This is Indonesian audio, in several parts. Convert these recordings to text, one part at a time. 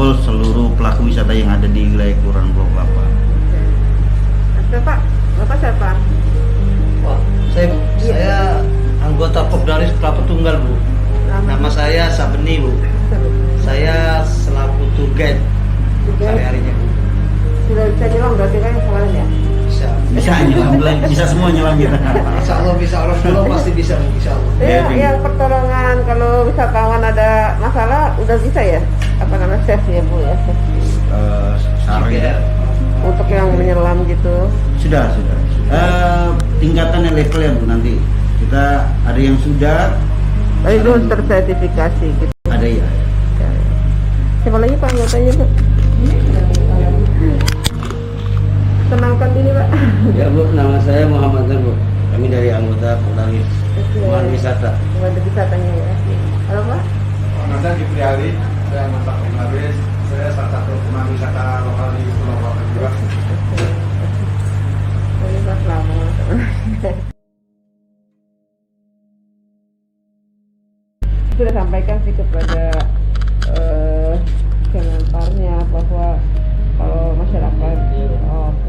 menjangkau seluruh pelaku wisata yang ada di wilayah Kelurahan Pulau Kelapa. Bapak siapa? Wah, saya anggota Popdaris Kelapa Tunggal, Bu. Nama saya Sabeni, Bu. Saya selaku tour guide hari-harinya, Bu. Sudah bisa nyelam berarti kan yang kemarin ya? Bisa nyelam, bisa semua nyelam kita. Insya Allah belum pasti bisa, Bu. Insya Allah. Yang pertolongan kalau wisatawan ada masalah udah bisa ya? Apa namanya safe ya Bu ya? Sarang ya. Untuk yang menyelam gitu. Sudah. Tingkatan level ya Bu, nanti kita ada yang sudah. Tapi belum tersertifikasi gitu. Ada ya. Siapa lagi Pak anggotanya Bu? Kenalkan diri Pak. Ya, Bu, nama saya Muhammad Nur, Bu. Kami dari anggota Popdaris Pemandu Wisata. Pemandu wisatanya ya. Halo Pak? Nama saya Jupri Ali, saya anggota Popdaris. Saya salah satu pemandu wisata lokal di Pulau Kelapa juga. Ini Pak selamat. Sudah sampaikan sih kepada Kemenparnya bahwa kalau masyarakat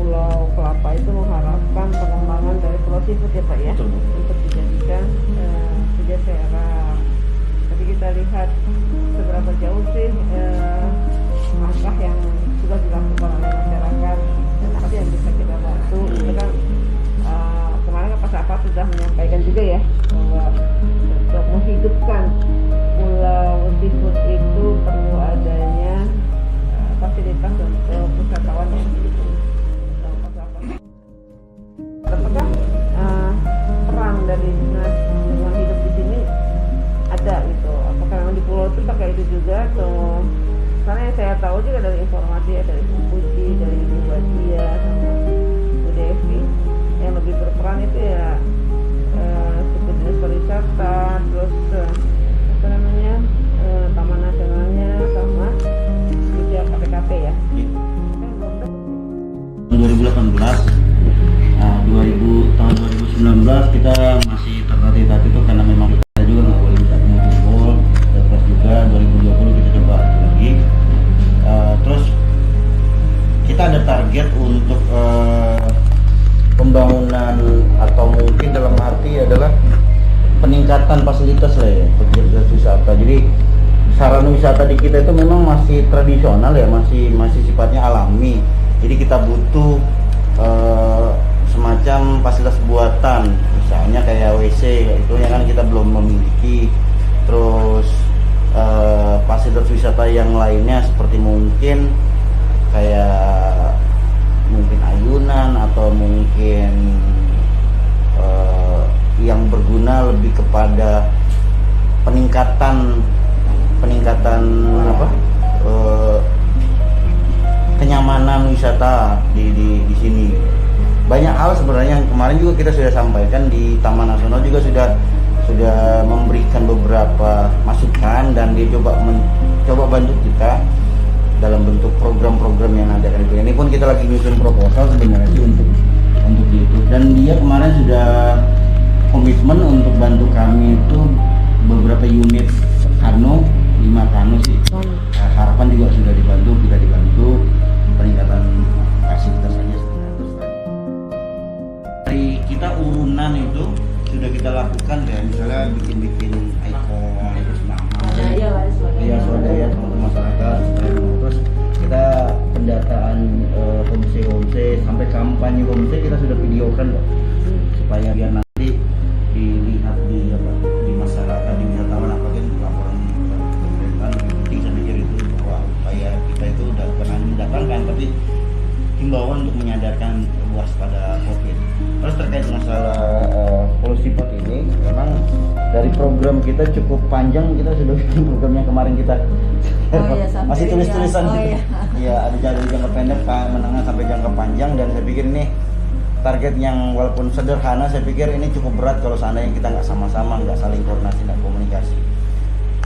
Pulau Kelapa itu mengharapkan pengembangan dari Pulau Seafood ya Pak ya. Betul, Bu. Untuk dijadikan sejahtera. Tapi kita lihat seberapa jauh sih langkah yang sudah dilakukan oleh masyarakat dan apa yang bisa kita bantu. Itu kan kemarin Pak Safa sudah menyampaikan juga ya bahwa untuk menghidupkan Pulau Seafood itu perlu adanya fasilitas untuk wisatawan yang begitu. Apakah peran dari dinas lingkungan hidup di sini ada gitu? Apakah memang di pulau itu pakai itu juga atau? Karena yang saya tahu juga dari informasi ya dari Bu Puji, dari Ibu Badia sama Bu Devi yang lebih berperan itu ya suku dinas pariwisata, terus apa namanya taman nasionalnya sama juga KPKP ya. 2018, tahun 2019 kita masih tertatih-tatih itu karena memang kita juga nggak boleh bisa kumpul. Terus juga 2020 kita coba lagi. Terus kita ada target untuk pembangunan atau mungkin dalam arti adalah peningkatan fasilitas lah ya, fasilitas wisata. Jadi sarana wisata di kita itu memang masih tradisional ya, masih sifatnya alami. Jadi kita butuh semacam fasilitas buatan, misalnya kayak WC, itu ya kan kita belum memiliki. Terus fasilitas wisata yang lainnya seperti mungkin kayak mungkin ayunan atau mungkin yang berguna lebih kepada peningkatan apa kenyamanan wisata di sini. Banyak hal sebenarnya yang kemarin juga kita sudah sampaikan di Taman Nasional juga sudah memberikan beberapa masukan dan dia coba bantu kita dalam bentuk program-program yang ada kan itu. Ini pun kita lagi nyusun proposal sebenarnya sih untuk itu, dan dia kemarin sudah komitmen untuk bantu kami itu beberapa unit kano, 5 kano sih. Harapan juga sudah kita dibantu peningkatan fasilitasnya. Dari kita urunan itu sudah kita lakukan ya, misalnya bikin ikon, terus nama, swadaya teman-teman masyarakat, terus kita pendataan homestay sampai kampanye homestay kita sudah videokan loh, supaya biar nanti dilihat di masyarakat, di wisatawan, apalagi laporan pemerintahan lebih penting. Saya pikir itu bahwa upaya kita itu udah pernah mendatangkan, tapi himbauan untuk menyadarkan luas pada COVID. Terus terkait masalah polusi pot ini, memang dari program kita cukup panjang, kita sudah bikin programnya kemarin kita masih tulis-tulisan ya. Ya, ada dari jangka pendek, menengah sampai jangka panjang, dan saya pikir ini target yang walaupun sederhana, saya pikir ini cukup berat kalau seandainya kita nggak sama-sama, nggak saling koordinasi dan komunikasi.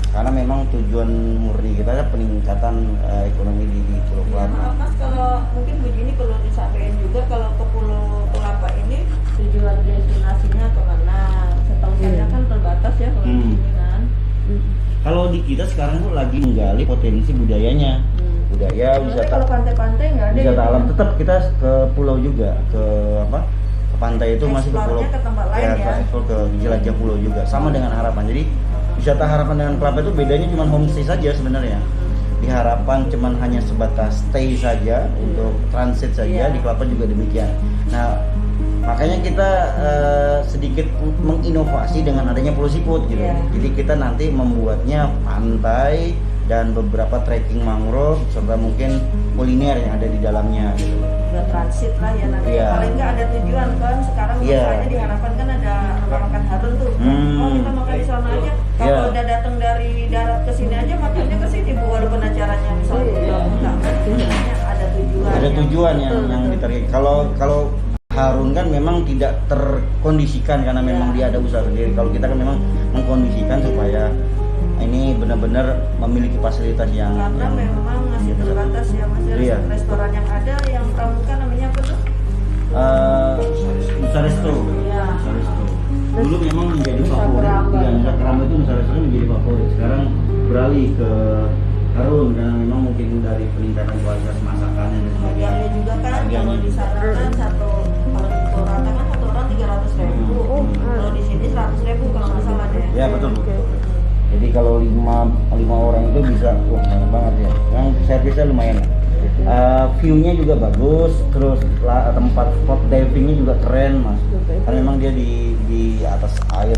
Karena memang tujuan murni kita adalah peningkatan ekonomi di Pulau Kelapa. Mas, kalau mungkin begini perlu disampaikan juga, kalau ke Pulau Kelapa ini tujuan destinasinya kemana? Setahu saya kan terbatas ya kalau di sini kan. Kalau di kita sekarang tuh lagi menggali potensi budayanya. budaya, Tapi wisata kalau pantai-pantai nggak ada. wisata gitu alam, kan? tetap kita ke pulau juga, ke apa? Ke pantai itu masih ke pulau. Explore-nya ke tempat lain ya. Explore ke jelajah pulau juga, sama dengan Harapan. Jadi wisata Harapan dengan Kelapa itu bedanya cuma homestay saja sebenarnya. Di Harapan cuman hanya sebatas stay saja untuk transit saja, Iya. di Kelapa juga demikian. Nah, makanya kita sedikit menginovasi dengan adanya Pulau Siput gitu. Iya. Jadi kita nanti membuatnya pantai dan beberapa trekking mangrove serta mungkin kuliner yang ada di dalamnya gitu. Udah transit lah ya nanti. Iya. Paling nggak ada tujuan kan. Sekarang Iya. misalnya di Harapan kan ada makan harun tuh. Oh kita makan di sana aja. Kalau Iya. udah datang dari darat ke sini aja makannya ke sini bu, walaupun acaranya misalnya Iya. enggak kan. Sebenarnya ada tujuan. Ada tujuan yang Betul. ditarik. Kalau Harun kan memang tidak terkondisikan karena memang dia ada usaha sendiri. Kalau kita kan memang mengkondisikan supaya ini benar-benar memiliki fasilitas yang Karena memang masih terbatas ya mas. Iya. Restoran yang ada yang pramuka namanya apa tuh? Nusa Resto. Iya. Nusa Resto. Dulu memang menjadi Nusa favorit. Keramba. Ya, Nusa Keramba itu Nusa Resto menjadi favorit. Sekarang beralih ke Harun karena memang mungkin dari peningkatan kualitas masakan dan sebagainya. Harganya juga kan kalau di sana kan kalau di Purwakarta kan satu orang 300.000. Kalau di sini 100.000 kalau nggak salah deh. Ya betul Oke. betul. Jadi kalau lima orang itu bisa, wah banyak banget ya. Yang servisnya lumayan. View-nya juga bagus, terus tempat spot divingnya juga keren mas. Karena memang dia di atas air.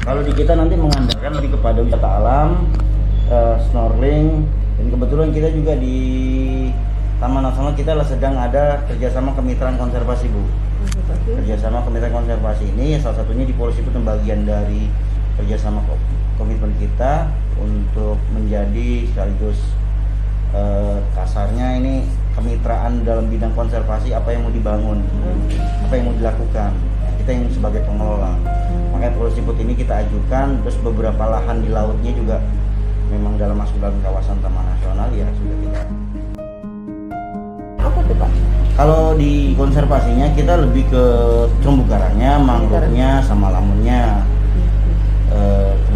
Kalau di kita nanti mengandalkan lebih kepada wisata alam, snorkeling, dan kebetulan kita juga di Taman Nasional kita sedang ada kerjasama kemitraan konservasi bu. Kerjasama kemitraan konservasi ini salah satunya di Pulau Siput bagian dari kerjasama komitmen kita untuk menjadi sekaligus kasarnya ini kemitraan dalam bidang konservasi, apa yang mau dibangun, apa yang mau dilakukan, kita yang sebagai pengelola. Makanya Pulau Siput ini kita ajukan, terus beberapa lahan di lautnya juga memang masuk dalam kawasan Taman Nasional ya sudah kita. Apa tuh Pak? Kalau di konservasinya kita lebih ke terumbu karangnya, mangrove-nya, sama lamunnya.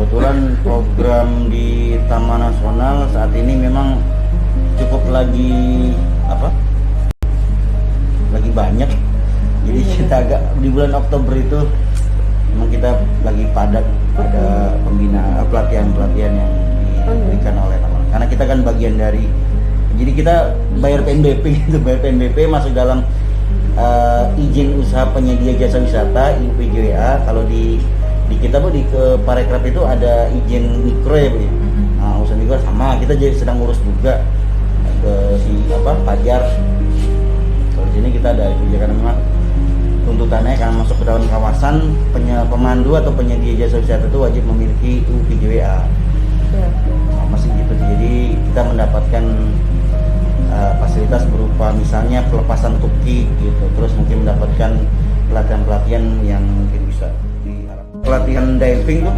Kebetulan program di Taman Nasional saat ini memang cukup lagi banyak. Jadi kita agak di bulan Oktober itu memang kita lagi padat ada pelatihan yang diberikan oleh Taman. Karena kita kan bagian dari, jadi kita bayar PNBP gitu, bayar PNBP masuk dalam izin usaha penyedia jasa wisata IUPJWA. Kalau di kita bu di ke Parekraf itu ada izin mikro ya bu. Nah usaha mikro sama kita jadi sedang ngurus juga ke si Pajar. Kalau di sini kita ada itu ya, karena memang tuntutannya karena masuk ke dalam kawasan pemandu atau penyedia jasa wisata itu wajib memiliki IUPJWA. Nah, masih gitu sih. Jadi kita mendapatkan fasilitas berupa misalnya pelepasan tuki gitu, terus mungkin mendapatkan pelatihan yang mungkin bisa diharapkan. Pelatihan diving tuh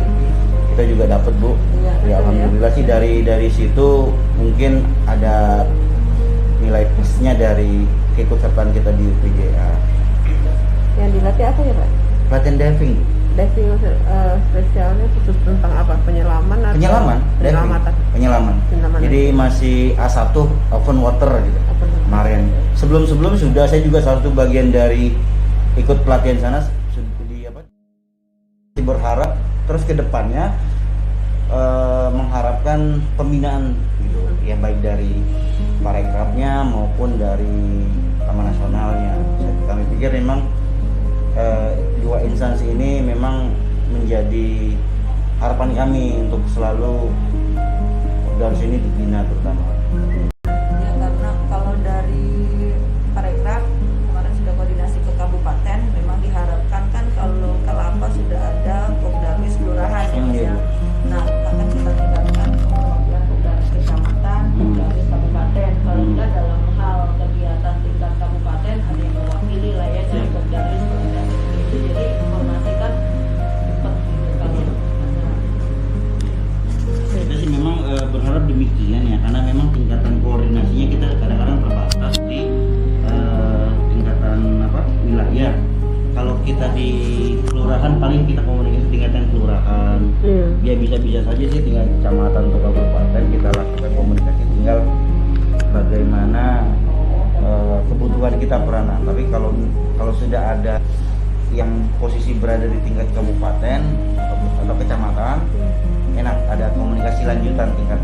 kita juga dapat bu. Ya alhamdulillah sih dari situ mungkin ada nilai plusnya dari keikutsertaan kita di UPJA. Yang dilatih apa ya Pak? Pelatihan diving. Diving spesialnya khusus tentang apa? Penyelaman atau Penyelamatan. Penyelaman. Jadi masih A1 open water gitu. Kemarin sebelum sudah saya juga salah satu bagian dari ikut pelatihan sana di berharap terus ke depannya mengharapkan pembinaan gitu ya, baik dari Parekrafnya maupun dari Taman Nasionalnya. Kami pikir memang dua instansi ini memang menjadi harapan kami untuk selalu dari sini dibina terutama. Ya karena kalau dari Parekraf kemarin sudah koordinasi ke kabupaten, memang diharapkan kan kalau Kelapa sudah ada Kopdarwis kelurahan ya Mas ya. Nah akan kita tingkatkan kemudian Kopdarwis kecamatan, Kopdarwis kabupaten. Kalau enggak dalam hal kegiatan tingkat kabupaten ada yang mewakili lah ya dari Kopdarwis koordinasi itu, jadi informasikan cepat gitu kan ya. Kita sih memang berharap demikian ya, karena memang tingkatan koordinasinya kita kadang-kadang terbatas di tingkatan wilayah. Kalau kita di kelurahan paling kita komunikasi tingkatan kelurahan. Ya bisa saja sih tinggal kecamatan atau kabupaten kita lakukan komunikasi, tinggal bagaimana kebutuhan kita peranan. Tapi kalau sudah ada yang posisi berada di tingkat kabupaten atau kecamatan, enak ada komunikasi lanjutan tingkat